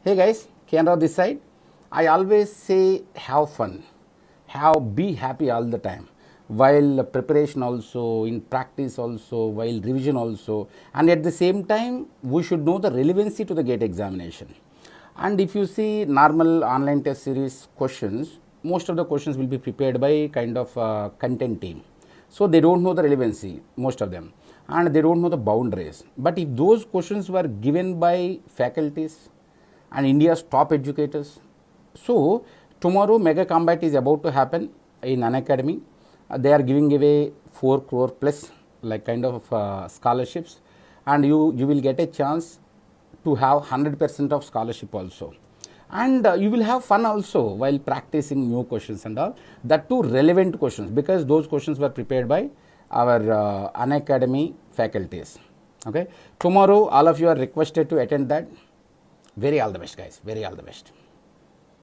Hey guys, Kenra this side. I always say have fun, be happy all the time. While preparation also, in practice also, while revision also, and at the same time, we should know the relevancy to the GATE examination. And if you see normal online test series questions, most of the questions will be prepared by kind of content team. So they don't know the relevancy, most of them, and they don't know the boundaries. But if those questions were given by faculties, and India's top educators. So, tomorrow mega combat is about to happen in Unacademy. They are giving away 4 crore plus like kind of scholarships, and you will get a chance to have 100% of scholarship also. And you will have fun also while practicing new questions and all. That too relevant questions, because those questions were prepared by our Unacademy faculties. Okay. Tomorrow all of you are requested to attend that. Very all the best guys, very all the best.